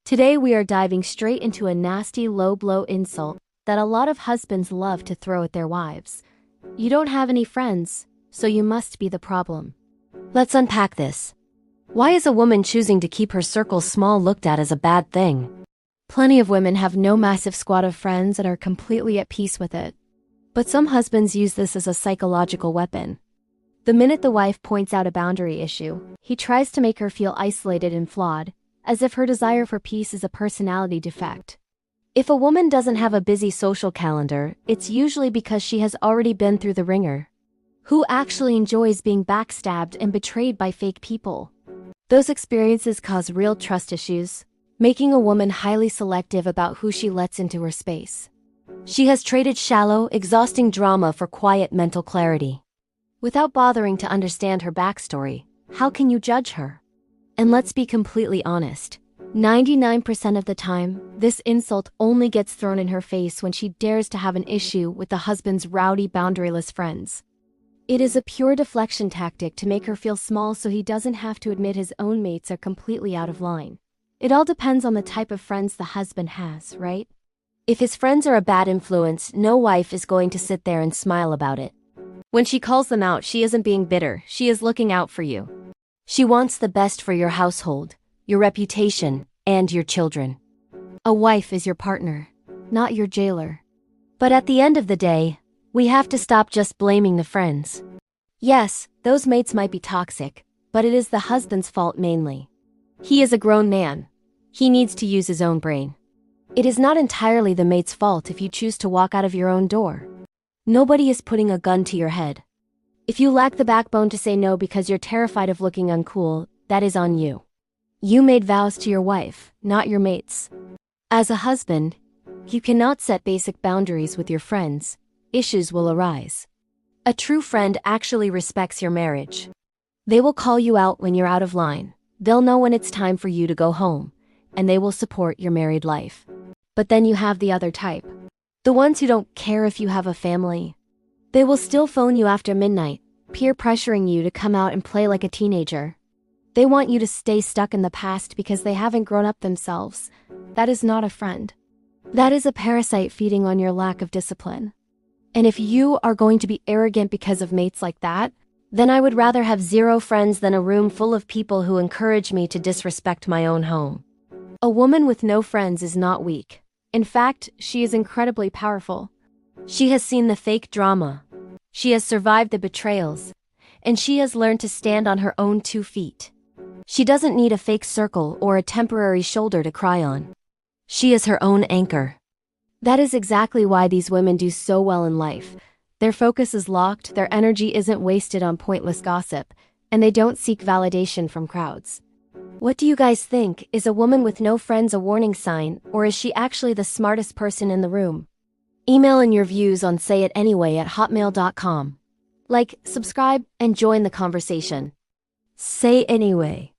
Today we are diving straight into a nasty low-blow insult that a lot of husbands love to throw at their wives. You don't have any friends, so you must be the problem. Let's unpack this. Why is a woman choosing to keep her circle small looked at as a bad thing? Plenty of women have no massive squad of friends and are completely at peace with it. But some husbands use this as a psychological weapon. The minute the wife points out a boundary issue, he tries to make her feel isolated and flawed, as if her desire for peace is a personality defect. If a woman doesn't have a busy social calendar, it's usually because she has already been through the ringer. Who actually enjoys being backstabbed and betrayed by fake people? Those experiences cause real trust issues, making a woman highly selective about who she lets into her space. She has traded shallow, exhausting drama for quiet mental clarity. Without bothering to understand her backstory, how can you judge her? And let's be completely honest. 99% of the time, this insult only gets thrown in her face when she dares to have an issue with the husband's rowdy, boundaryless friends. It is a pure deflection tactic to make her feel small so he doesn't have to admit his own mates are completely out of line. It all depends on the type of friends the husband has, right? If his friends are a bad influence, no wife is going to sit there and smile about it. When she calls them out, she isn't being bitter, she is looking out for you. She wants the best for your household, your reputation, and your children. A wife is your partner, not your jailer. But at the end of the day, we have to stop just blaming the friends. Yes, those mates might be toxic, but it is the husband's fault mainly. He is a grown man. He needs to use his own brain. It is not entirely the mate's fault if you choose to walk out of your own door. Nobody is putting a gun to your head. If you lack the backbone to say no because you're terrified of looking uncool, that is on you. You made vows to your wife, not your mates. As a husband, you cannot set basic boundaries with your friends. Issues will arise. A true friend actually respects your marriage. They will call you out when you're out of line. They'll know when it's time for you to go home, and they will support your married life. But then you have the other type. The ones who don't care if you have a family. They will still phone you after midnight, peer pressuring you to come out and play like a teenager. They want you to stay stuck in the past because they haven't grown up themselves. That is not a friend. That is a parasite feeding on your lack of discipline. And if you are going to be arrogant because of mates like that, then I would rather have 0 friends than a room full of people who encourage me to disrespect my own home. A woman with no friends is not weak. In fact, she is incredibly powerful. She has seen the fake drama. She has survived the betrayals. And she has learned to stand on her own 2 feet. She doesn't need a fake circle or a temporary shoulder to cry on. She is her own anchor. That is exactly why these women do so well in life. Their focus is locked, their energy isn't wasted on pointless gossip, and they don't seek validation from crowds. What do you guys think? Is a woman with no friends a warning sign, or is she actually the smartest person in the room? Email in your views on sayItAnyway@hotmail.com. Like, subscribe, and join the conversation. Say anyway.